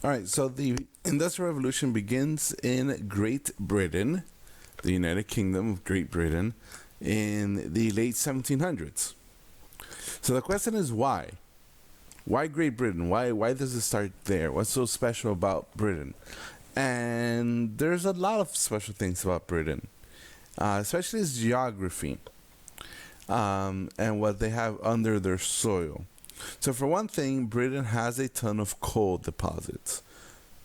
All right, so the Industrial Revolution begins in Great Britain, the United Kingdom of Great Britain, in the late 1700s. So the question is why? Why Great Britain? Why does it start there? What's so special about Britain? And there's a lot of special things about Britain, especially its geography and what they have under their soil. So for one thing, Britain has a ton of coal deposits,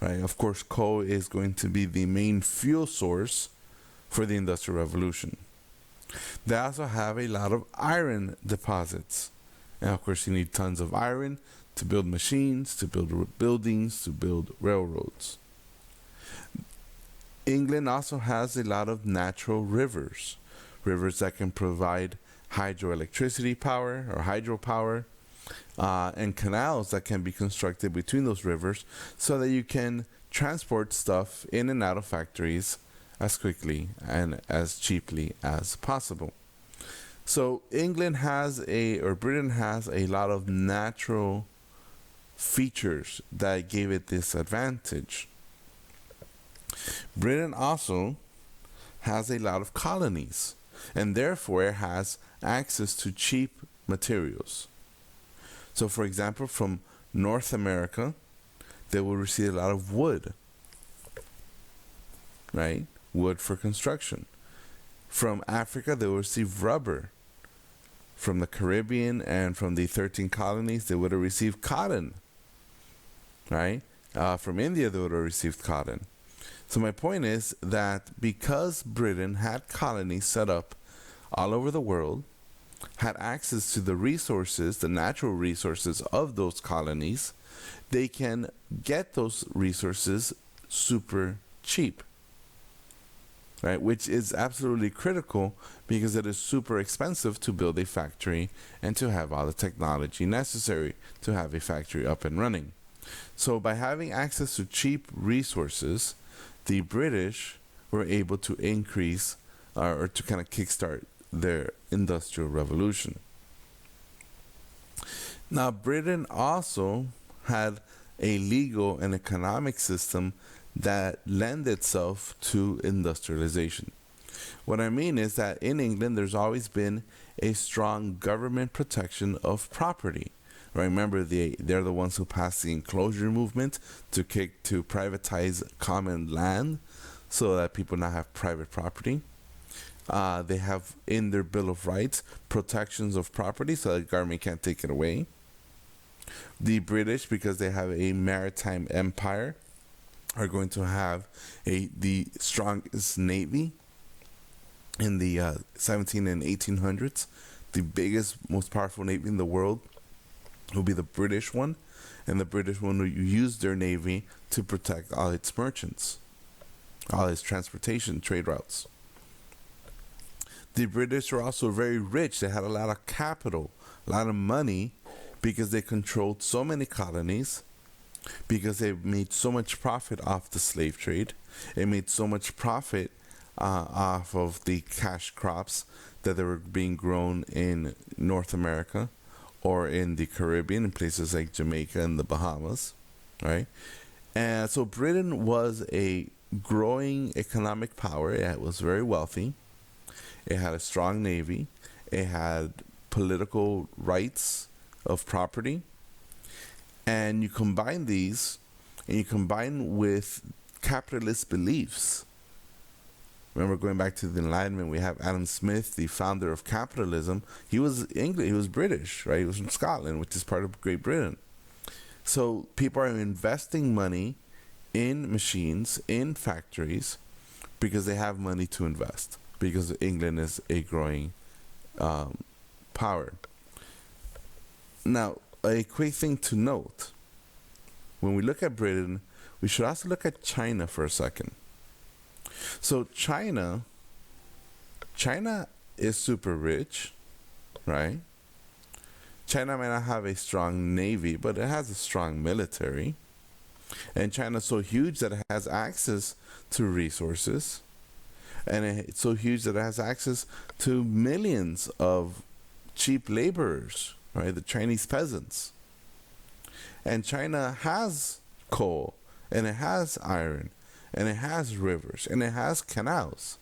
right? Of course, coal is going to be the main fuel source for the Industrial Revolution. They also have a lot of iron deposits. And of course, you need tons of iron to build machines, to build buildings, to build railroads. England also has a lot of natural rivers that can provide hydroelectricity power or hydropower, and canals that can be constructed between those rivers so that you can transport stuff in and out of factories as quickly and as cheaply as possible. So Britain has a lot of natural features that gave it this advantage. Britain also has a lot of colonies, and therefore it has access to cheap materials. So for example, from North America, they will receive a lot of wood, right? Wood for construction. From Africa, they will receive rubber. From the Caribbean and from the 13 colonies, they would have received cotton, right? From India, they would have received cotton. So my point is that because Britain had colonies set up all over the world, had access to the resources, the natural resources of those colonies, they can get those resources super cheap, right? Which is absolutely critical because it is super expensive to build a factory and to have all the technology necessary to have a factory up and running. So by having access to cheap resources, the British were able to increase or to kind of kickstart their Industrial Revolution. Now, Britain also had a legal and economic system that lend itself to industrialization. What I mean is that in England, there's always been a strong government protection of property. Right? Remember, they're the ones who passed the enclosure movement to privatize common land so that people now have private property. They have in their Bill of Rights protections of property so the government can't take it away. The British, because they have a maritime empire, are going to have the strongest navy in the 17 and 1800s. The biggest, most powerful navy in the world will be the British one, and the British one will use their navy to protect all its merchants, all its transportation trade routes. The British were also very rich. They had a lot of capital, a lot of money, because they controlled so many colonies, because they made so much profit off the slave trade. They made so much profit off of the cash crops that they were being grown in North America or in the Caribbean, in places like Jamaica and the Bahamas, right? And so Britain was a growing economic power. It was very wealthy. It had a strong navy. It had political rights of property. And you combine these, and you combine with capitalist beliefs. Remember, going back to the Enlightenment, we have Adam Smith, the founder of capitalism. He was English. He was British, right? He was from Scotland, which is part of Great Britain. So people are investing money in machines, in factories, because they have money to invest. Because England is a growing power. Now, a quick thing to note. When we look at Britain, we should also look at China for a second. So China is super rich, right? China may not have a strong navy, but it has a strong military. And China is so huge that it has access to resources. And it's so huge that it has access to millions of cheap laborers, right? The Chinese peasants. And China has coal. and it has iron, and it has rivers, and it has canals.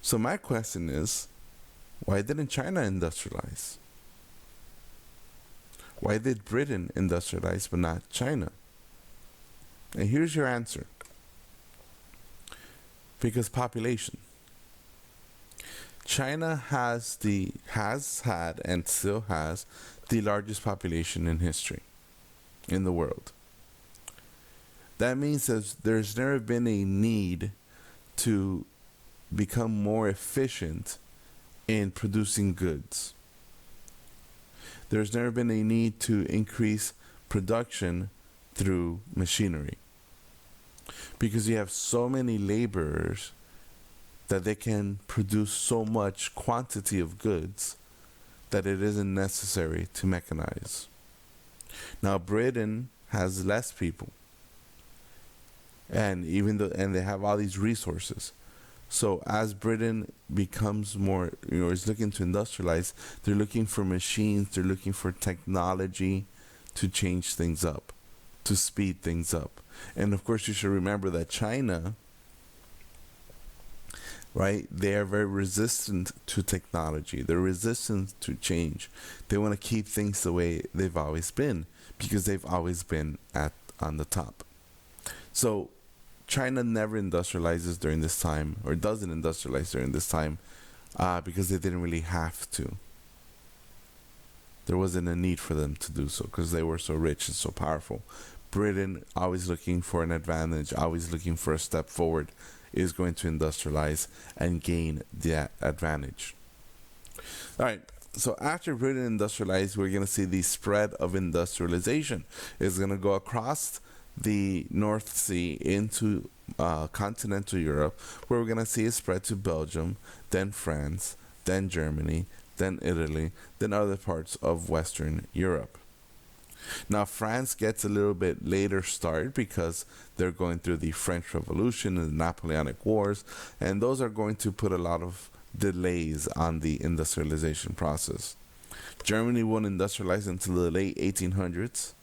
So my question is, why didn't China industrialize? Why did Britain industrialize but not China? And here's your answer. Because population. China has had and still has the largest population in history in the world. That means that there's never been a need to become more efficient in producing goods. There's never been a need to increase production through machinery, because you have so many laborers that they can produce so much quantity of goods that it isn't necessary to mechanize. Now Britain has less people, and they have all these resources. So as Britain becomes more, is looking to industrialize, they're looking for machines, they're looking for technology to change things up, to speed things up. And of course you should remember that China, right, they are very resistant to technology. They're resistant to change. They want to keep things the way they've always been, because they've always been on the top. So China never industrializes during this time, or doesn't industrialize during this time, because they didn't really have to. There wasn't a need for them to do so because they were so rich and so powerful. Britain, always looking for an advantage, always looking for a step forward, is going to industrialize and gain that advantage. All right. So after Britain industrialized, we're going to see the spread of industrialization. It's going to go across the North Sea into continental Europe, where we're going to see it spread to Belgium, then France, then Germany, then Italy, then other parts of Western Europe. Now France gets a little bit later start because they're going through the French Revolution and the Napoleonic Wars, and those are going to put a lot of delays on the industrialization process. Germany won't industrialize until the late 1800s.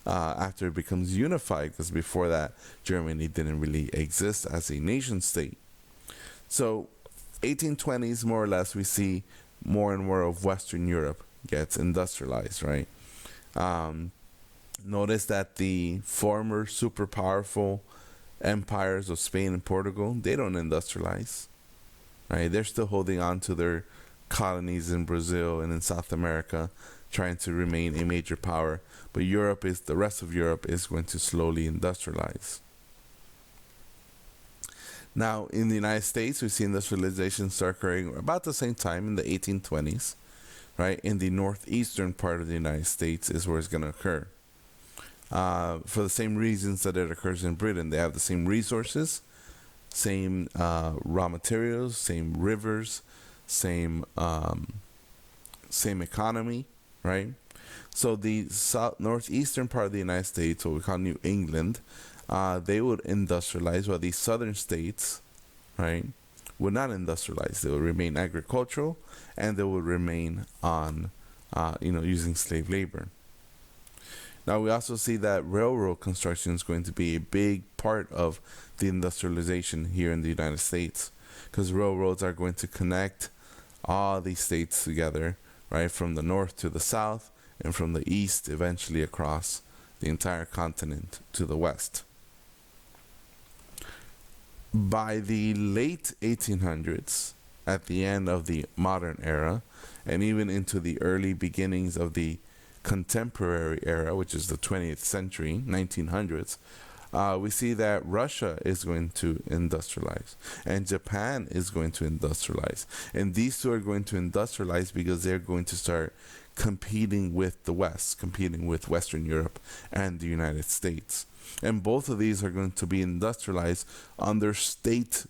After it becomes unified, because before that Germany didn't really exist as a nation state. So 1820s, more or less, we see more and more of Western Europe gets industrialized, right? Notice that the former super powerful empires of Spain and Portugal, they don't industrialize, right? They're still holding on to their colonies in Brazil and in South America, trying to remain a major power. But the rest of Europe is going to slowly industrialize. Now, in the United States, we see industrialization start occurring about the same time in the 1820s, right? In the northeastern part of the United States is where it's going to occur. For the same reasons that it occurs in Britain. They have the same resources, same raw materials, same rivers, same economy, right? So the northeastern part of the United States, what we call New England, they would industrialize, while the southern states, right, would not industrialize. They would remain agricultural, and they would remain on, using slave labor. Now we also see that railroad construction is going to be a big part of the industrialization here in the United States, because railroads are going to connect all these states together, right, from the north to the south, and from the east eventually across the entire continent to the west. By the late 1800s, at the end of the modern era, and even into the early beginnings of the contemporary era, which is the 20th century, 1900s, we see that Russia is going to industrialize, and Japan is going to industrialize. And these two are going to industrialize because they're going to start competing with the West, competing with Western Europe and the United States. And both of these are going to be industrialized under state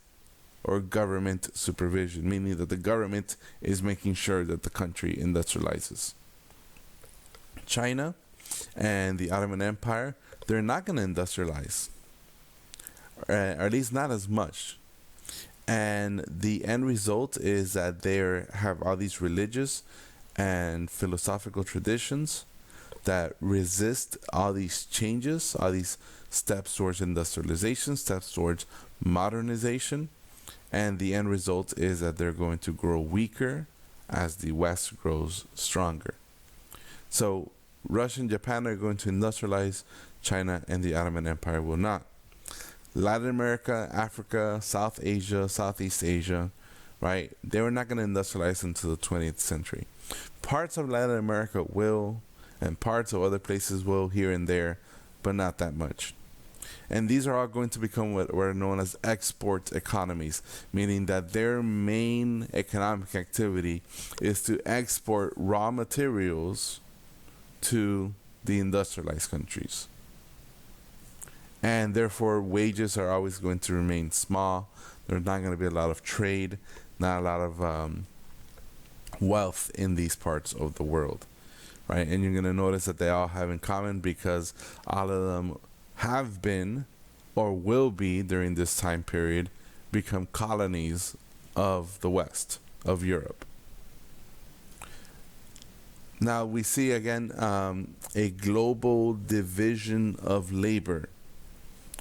or government supervision, meaning that the government is making sure that the country industrializes. China and the Ottoman Empire, they're not going to industrialize, or at least not as much. And the end result is that they have all these religious and philosophical traditions that resist all these changes, all these steps towards industrialization, steps towards modernization, and the end result is that they're going to grow weaker as the West grows stronger. So Russia and Japan are going to industrialize, China and the Ottoman Empire will not. Latin America, Africa, South Asia, Southeast Asia, right? They were not going to industrialize until the 20th century. Parts of Latin America will, and parts of other places will here and there, but not that much. And these are all going to become what are known as export economies, meaning that their main economic activity is to export raw materials to the industrialized countries. And therefore, wages are always going to remain small. There's not going to be a lot of trade, not a lot of wealth in these parts of the world, right? And you're going to notice that they all have in common because all of them have been or will be during this time period become colonies of the West, of Europe. Now we see again a global division of labor.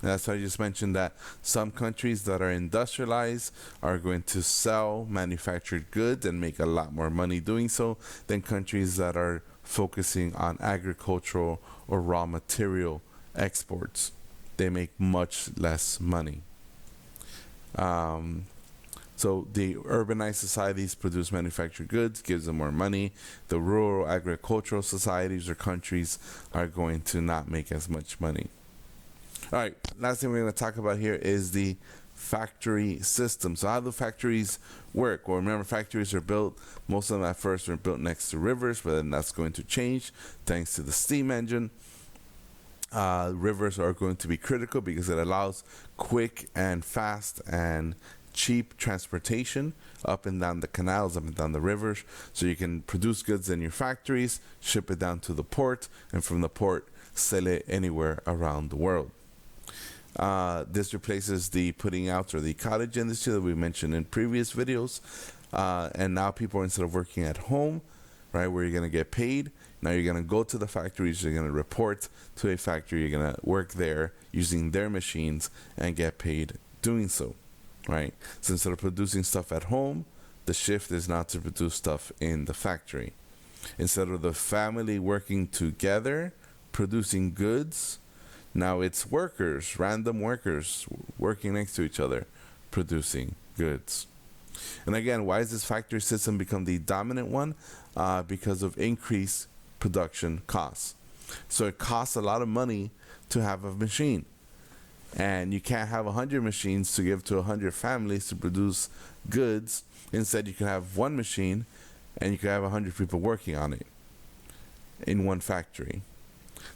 That's why I just mentioned that some countries that are industrialized are going to sell manufactured goods and make a lot more money doing so than countries that are focusing on agricultural or raw material exports. They make much less money. So the urbanized societies produce manufactured goods, gives them more money. The rural agricultural societies or countries are going to not make as much money. All right, last thing we're going to talk about here is the factory system. So how do factories work? Well, remember, factories are built, most of them at first were built next to rivers, but then that's going to change thanks to the steam engine. Rivers are going to be critical because it allows quick and fast and cheap transportation up and down the canals, up and down the rivers, so you can produce goods in your factories, ship it down to the port, and from the port sell it anywhere around the world. This replaces the putting out or the cottage industry that we mentioned in previous videos, and now people, instead of working at home, right, where you're going to get paid, now you're going to go to the factories, you're going to report to a factory, you're going to work there using their machines and get paid doing so, right? So instead of producing stuff at home, the shift is now to produce stuff in the factory. Instead of the family working together producing goods, now it's workers, random workers working next to each other producing goods. And again, why has this factory system become the dominant one? Because of increased production costs. So it costs a lot of money to have a machine. And you can't have 100 machines to give to 100 families to produce goods. Instead, you can have one machine and you can have 100 people working on it in one factory.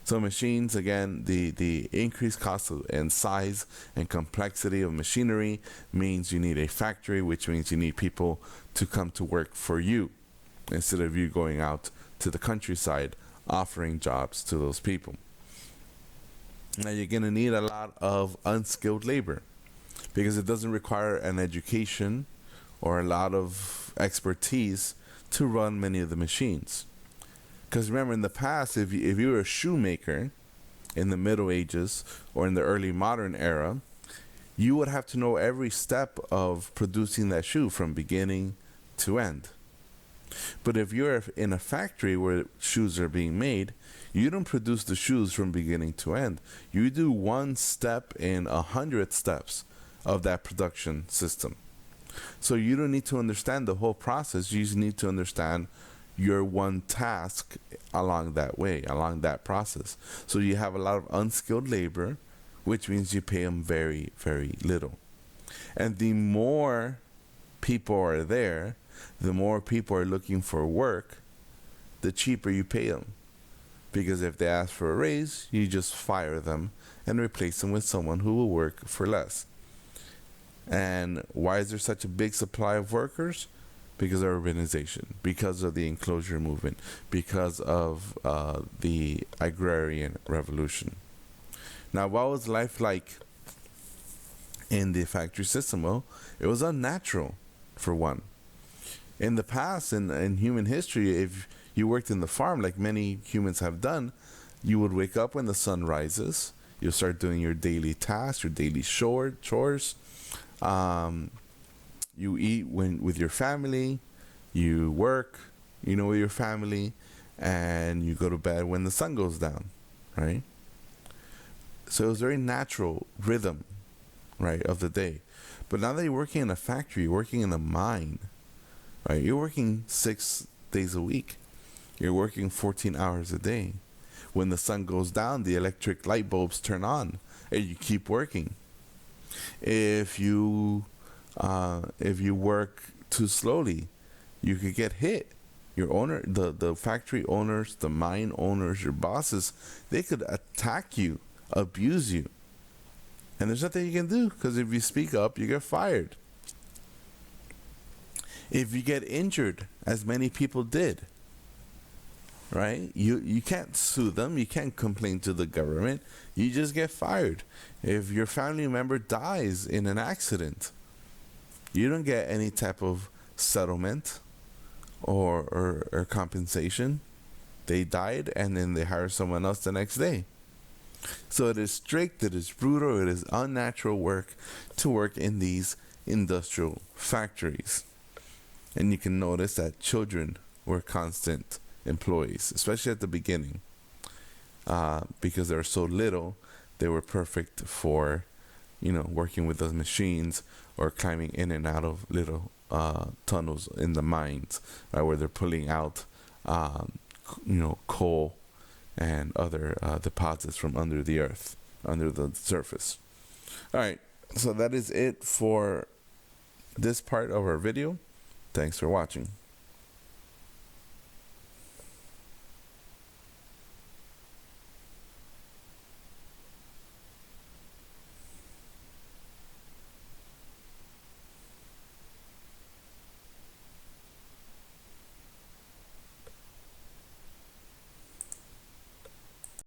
So machines, again, the increased cost and size and complexity of machinery means you need a factory, which means you need people to come to work for you instead of you going out to the countryside offering jobs to those people. Now you're going to need a lot of unskilled labor because it doesn't require an education or a lot of expertise to run many of the machines. Because remember, in the past, if you were a shoemaker in the Middle Ages or in the early modern era, you would have to know every step of producing that shoe from beginning to end. But if you're in a factory where shoes are being made, you don't produce the shoes from beginning to end. You do one step in 100 steps of that production system. So you don't need to understand the whole process. You just need to understand your one task along that way, along that process. So you have a lot of unskilled labor, which means you pay them very, very little. And the more people are there, the more people are looking for work, the cheaper you pay them. Because if they ask for a raise, you just fire them and replace them with someone who will work for less. And why is there such a big supply of workers? Because of urbanization, because of the enclosure movement, because of the agrarian revolution. Now, what was life like in the factory system? Well, it was unnatural, for one. In the past, in human history, if you worked in the farm like many humans have done, you would wake up when the sun rises. You'll start doing your daily tasks, your daily chores. You eat with your family. You work, with your family, and you go to bed when the sun goes down, right? So it was very natural rhythm, right, of the day. But now that you're working in a factory, you're working in a mine, right? You're working 6 days a week. You're working 14 hours a day. When the sun goes down, the electric light bulbs turn on, and you keep working. If you work too slowly, you could get hit. Your owner, the factory owners, the mine owners, your bosses, they could attack you, abuse you. And there's nothing you can do, because if you speak up, you get fired. If you get injured, as many people did, right? You can't sue them. You can't complain to the government. You just get fired. If your family member dies in an accident, you don't get any type of settlement or compensation. They died, and then they hire someone else the next day. So it is strict, it is brutal, it is unnatural work to work in these industrial factories. And you can notice that children were constant employees, especially at the beginning, because they were so little. They were perfect for, working with those machines or climbing in and out of little tunnels in the mines, right, where they're pulling out, coal and other deposits from under the earth, under the surface. All right, so that is it for this part of our video. Thanks for watching.